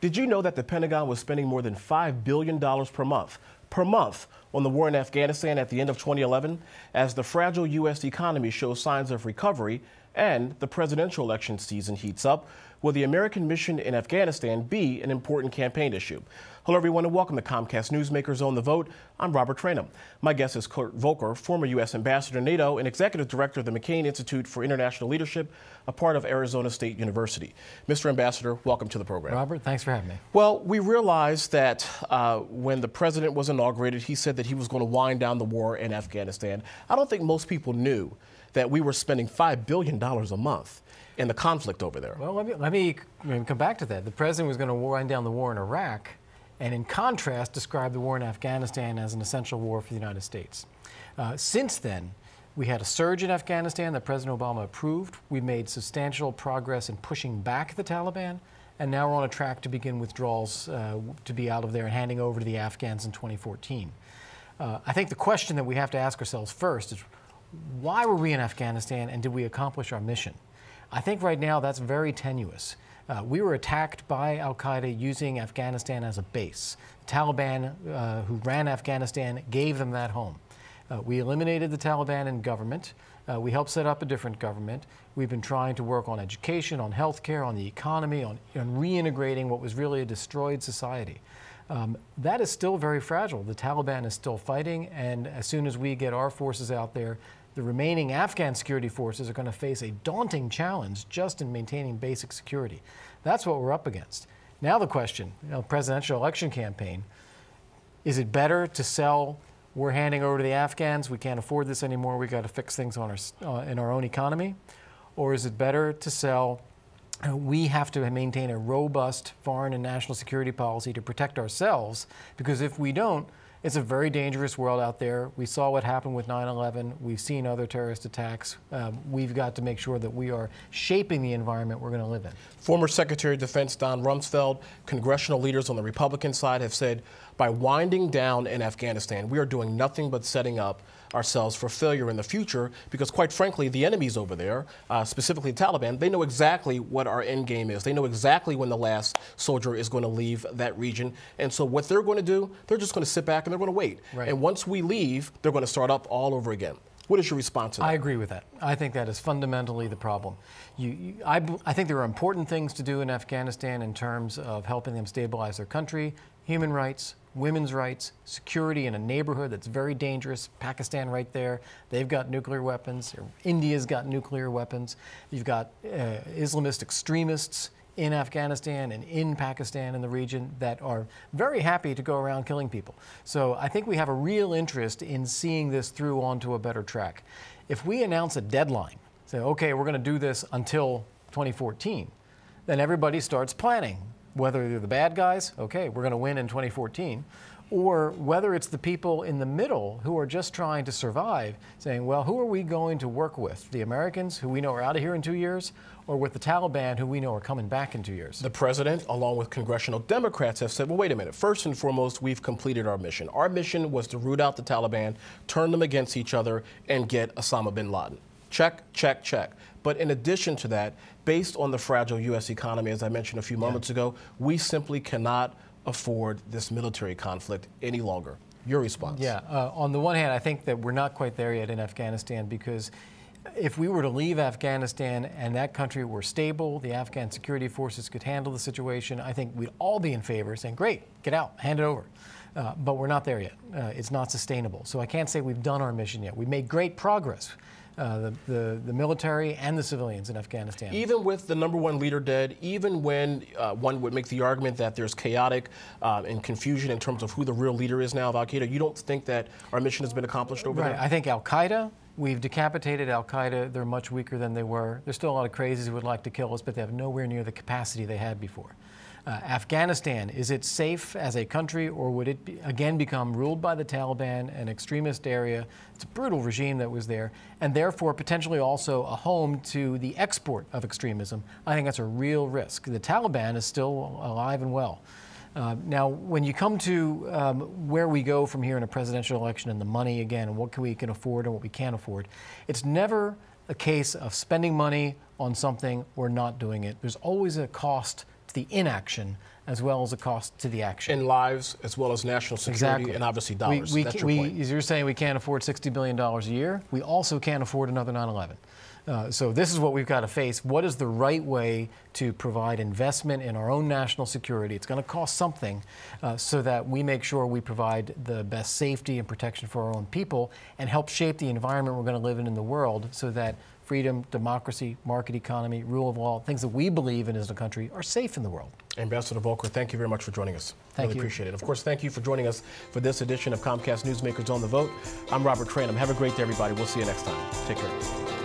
Did you know that the Pentagon was spending more than $5 billion per month on the war in Afghanistan at the end of 2011, as the fragile U.S. economy shows signs of recovery and the presidential election season heats up? Will the American mission in Afghanistan be an important campaign issue? Hello, everyone, and welcome to Comcast Newsmakers On the Vote. I'm Robert Traynham. My guest is Kurt Volker, former U.S. Ambassador to NATO and Executive Director of the McCain Institute for International Leadership, a part of Arizona State University. Mr. Ambassador, welcome to the program. Robert, thanks for having me. Well, we realized that when the president was inaugurated, he said that he was going to wind down the war in Afghanistan. I don't think most people knew that we were spending $5 billion a month in the conflict over there. Well, let me come back to that. The president was going to wind down the war in Iraq, and in contrast, described the war in Afghanistan as an essential war for the United States. Since then, we had a surge in Afghanistan that President Obama approved. We made substantial progress in pushing back the Taliban, and now we're on a track to begin withdrawals to be out of there and handing over to the Afghans in 2014. I think the question that we have to ask ourselves first is, why were we in Afghanistan, and did we accomplish our mission? I think right now that's very tenuous. We were attacked by al-Qaeda using Afghanistan as a base. The Taliban, who ran Afghanistan, gave them that home. We eliminated the Taliban in government. We helped set up a different government. We've been trying to work on education, on healthcare, on the economy, on reintegrating what was really a destroyed society. That is still very fragile. The Taliban is still fighting, and as soon as we get our forces out there, the remaining Afghan security forces are going to face a daunting challenge just in maintaining basic security. That's what we're up against. Now the question, presidential election campaign, is it better to sell, we're handing over to the Afghans, we can't afford this anymore, we got to fix things on in our own economy? Or is it better to sell, we have to maintain a robust foreign and national security policy to protect ourselves, because if we don't, it's a very dangerous world out there. We saw what happened with 9/11. We've seen other terrorist attacks. We've got to make sure that we are shaping the environment we're going to live in. Former Secretary of Defense Don Rumsfeld, congressional leaders on the Republican side have said, by winding down in Afghanistan, we are doing nothing but setting up ourselves for failure in the future, because quite frankly, the enemies over there, specifically the Taliban, they know exactly what our end game is. They know exactly when the last soldier is going to leave that region. And so what they're going to do, they're just going to sit back and they're going to wait. Right. And once we leave, they're going to start up all over again. What is your response to that? I agree with that. I think that is fundamentally the problem. I think there are important things to do in Afghanistan in terms of helping them stabilize their country, human rights, women's rights, security in a neighborhood that's very dangerous. Pakistan right there, they've got nuclear weapons. India's got nuclear weapons. You've got Islamist extremists in Afghanistan and in Pakistan in the region that are very happy to go around killing people. So I think we have a real interest in seeing this through onto a better track. If we announce a deadline, say, okay, we're going to do this until 2014, then everybody starts planning. Whether they're the bad guys, okay, we're going to win in 2014, or whether it's the people in the middle who are just trying to survive, saying, well, who are we going to work with? The Americans, who we know are out of here in 2 years, or with the Taliban, who we know are coming back in 2 years? The president, along with congressional Democrats, have said, well, wait a minute. First and foremost, we've completed our mission. Our mission was to root out the Taliban, turn them against each other, and get Osama bin Laden. Check, check, check. But in addition to that, based on the fragile U.S. economy, as I mentioned a few moments ago, we simply cannot afford this military conflict any longer. Your response? Yeah, on the one hand, I think that we're not quite there yet in Afghanistan, because if we were to leave Afghanistan and that country were stable, the Afghan security forces could handle the situation, I think we'd all be in favor saying, great, get out, hand it over. But we're not there yet. It's not sustainable. So I can't say we've done our mission yet. We've made great progress. The military and the civilians in Afghanistan. Even with the #1 leader dead, even when one would make the argument that there's chaotic and confusion in terms of who the real leader is now of al-Qaeda, you don't think that our mission has been accomplished over there? I think al-Qaeda, we've decapitated al-Qaeda. They're much weaker than they were. There's still a lot of crazies who would like to kill us, but they have nowhere near the capacity they had before. Afghanistan, is it safe as a country, or would it again become ruled by the Taliban, an extremist area? It's a brutal regime that was there, and therefore potentially also a home to the export of extremism. I think that's a real risk. The Taliban is still alive and well. Now, when you come to where we go from here in a presidential election and the money again, and what we can afford and what we can't afford, it's never a case of spending money on something or not doing it. There's always a cost to the inaction as well as a cost to the action. In lives, as well as national security, Exactly. and obviously dollars. That's your point. As you're saying, we can't afford $60 billion a year. We also can't afford another 9/11. So this is what we've got to face. What is the right way to provide investment in our own national security? It's going to cost something so that we make sure we provide the best safety and protection for our own people and help shape the environment we're going to live in the world so that freedom, democracy, market economy, rule of law, things that we believe in as a country are safe in the world. Ambassador Volker, thank you very much for joining us. Thank you. Really appreciate it. Of course, thank you for joining us for this edition of Comcast Newsmakers on the Vote. I'm Robert Tranum. Have a great day, everybody. We'll see you next time. Take care.